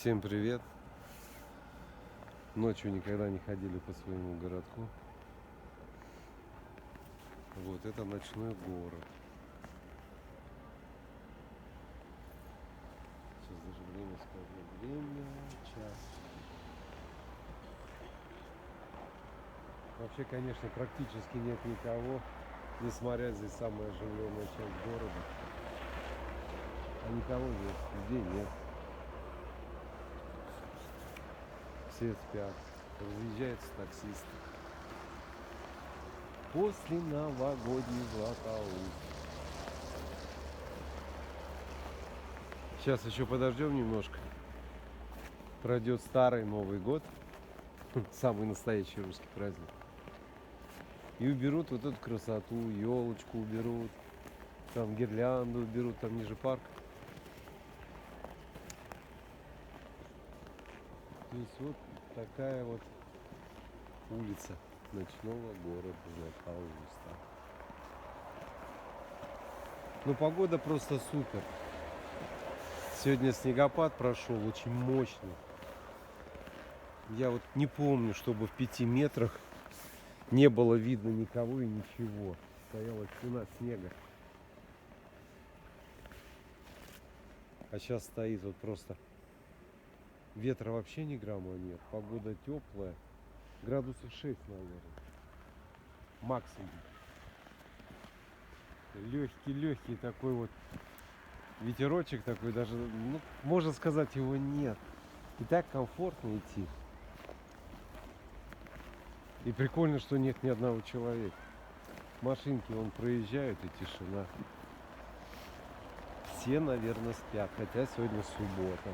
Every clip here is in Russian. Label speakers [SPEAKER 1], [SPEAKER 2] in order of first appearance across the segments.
[SPEAKER 1] Всем привет! Ночью никогда не ходили по своему городку. Вот это ночной город. Сейчас даже время скажу. Время час. Вообще, конечно, практически нет никого, несмотря здесь самая оживленная часть города. А никого здесь людей нет. Все спят. Разъезжаются таксисты. После новогодних златоуст. Сейчас еще подождем немножко. Пройдет старый Новый год. Самый настоящий русский праздник. И уберут вот эту красоту, елочку уберут. Там гирлянду уберут, там ниже парк. То есть вот такая вот улица ночного города Златоуста. Ну, погода просто супер. Сегодня снегопад прошел, очень мощный. Я вот не помню, чтобы в 5 метрах не было видно никого и ничего. Стояла стена снега. А сейчас стоит вот просто. Ветра вообще ни грамма нет. Погода теплая. Градусов 6, наверное. Максимум. Легкий такой вот ветерочек такой, даже, ну, можно сказать, его нет. И так комфортно идти. И прикольно, что нет ни одного человека. Машинки вон проезжают, и тишина. Все, наверное, спят, хотя сегодня суббота.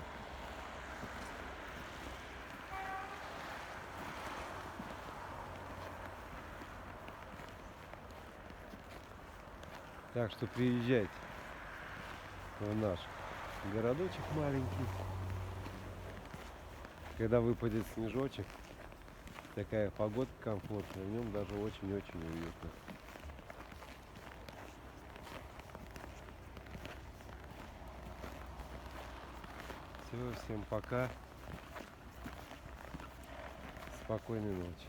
[SPEAKER 1] Так что приезжайте в наш городочек маленький. Когда выпадет снежочек, такая погода комфортная, в нем даже очень-очень уютно. Все, всем пока. Спокойной ночи.